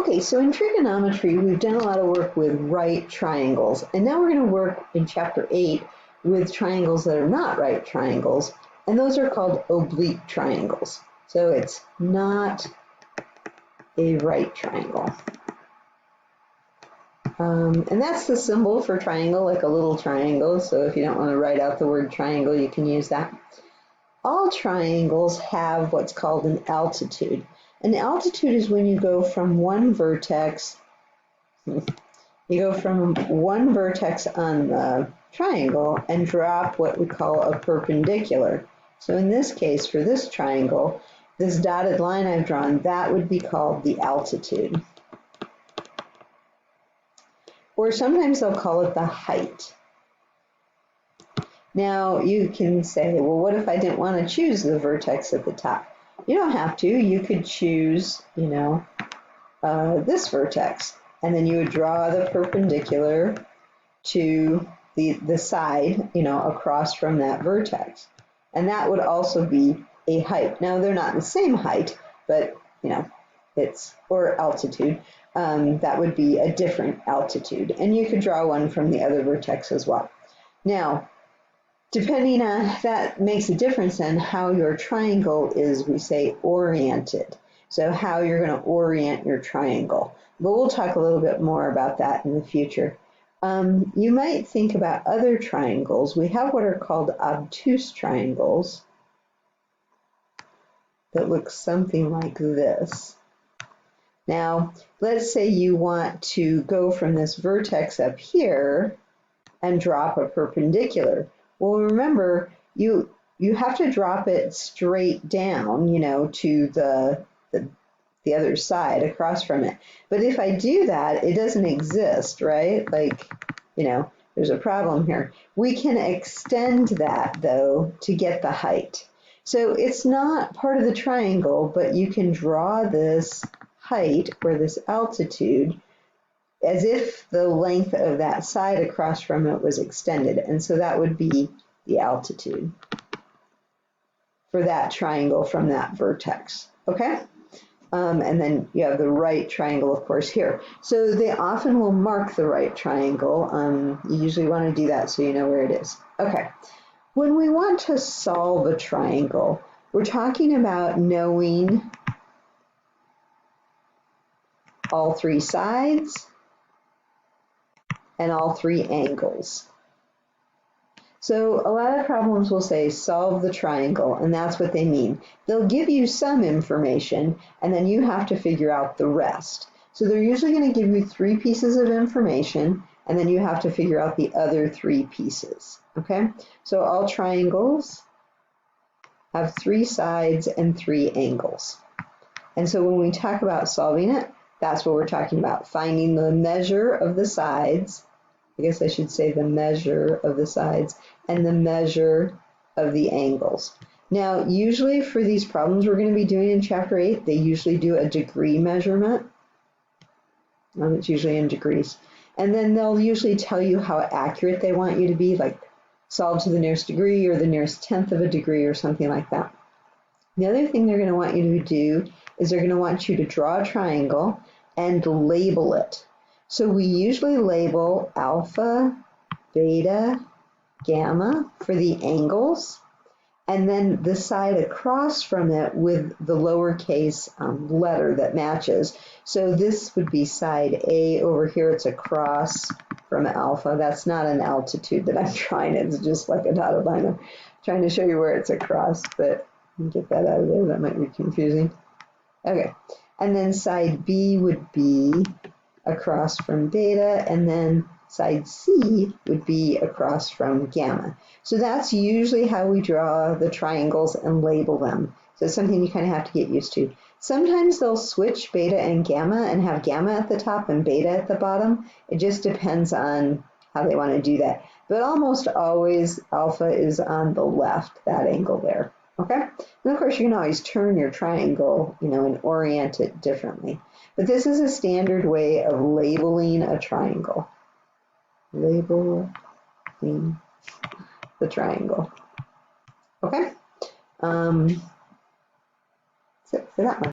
Okay, so in trigonometry, we've done a lot of work with right triangles, and now we're going to work in Chapter 8 with triangles that are not right triangles, and those are called oblique triangles. So it's not a right triangle. And that's the symbol for triangle, like a little triangle, so if you don't want to write out the word triangle, you can use that. All triangles have what's called an altitude. An altitude is when you go from one vertex, on the triangle and drop what we call a perpendicular. So in this case, for this triangle, this dotted line I've drawn, that would be called the altitude. Or sometimes they'll call it the height. Now you can say, well, what if I didn't want to choose the vertex at the top? You don't have to. You could choose, this vertex, and then you would draw the perpendicular to the side, across from that vertex. And that would also be a height. Now they're not the same height, but or altitude. That would be a different altitude. And you could draw one from the other vertex as well. Now, depending on, that makes a difference in how your triangle is, we say, oriented. So how you're going to orient your triangle. But we'll talk a little bit more about that in the future. You might think about other triangles. We have what are called obtuse triangles that look something like this. Now, let's say you want to go from this vertex up here and drop a perpendicular. Well, remember, you have to drop it straight down, to the other side across from it. But if I do that, it doesn't exist, right? There's a problem here. We can extend that, though, to get the height. So it's not part of the triangle, but you can draw this height or this altitude as if the length of that side across from it was extended. And so that would be the altitude for that triangle from that vertex, okay? And then you have the right triangle, of course, here. So they often will mark the right triangle. You usually want to do that so you know where it is. Okay, when we want to solve a triangle, we're talking about knowing all three sides and all three angles. So a lot of problems will say solve the triangle, and that's what they mean. They'll give you some information, and then you have to figure out the rest. So they're usually going to give you 3 pieces of information, and then you have to figure out the other 3 pieces, okay? So all triangles have 3 sides and 3 angles. And so when we talk about solving it, that's what we're talking about, finding the measure of the sides. I guess I should say the measure of the sides and the measure of the angles. Now, usually for these problems we're going to be doing in Chapter 8, they usually do a degree measurement. It's usually in degrees. And then they'll usually tell you how accurate they want you to be, like solve to the nearest degree or the nearest tenth of a degree or something like that. The other thing they're going to want you to do is they're going to want you to draw a triangle and label it. So we usually label alpha, beta, gamma for the angles, and then the side across from it with the lowercase letter that matches. So this would be side A. Over here it's across from alpha. That's not an altitude that I'm trying. It's just like a dotted line. I'm trying to show you where it's across, but get that out of there. That might be confusing. Okay, and then side B would be across from beta, and then side C would be across from gamma. So that's usually how we draw the triangles and label them. So it's something you kind of have to get used to. Sometimes they'll switch beta and gamma and have gamma at the top and beta at the bottom. It just depends on how they want to do that. But almost always alpha is on the left, that angle there. Okay? And of course you can always turn your triangle, and orient it differently. But this is a standard way of labeling a triangle. Labeling the triangle. Okay? That's it for that one.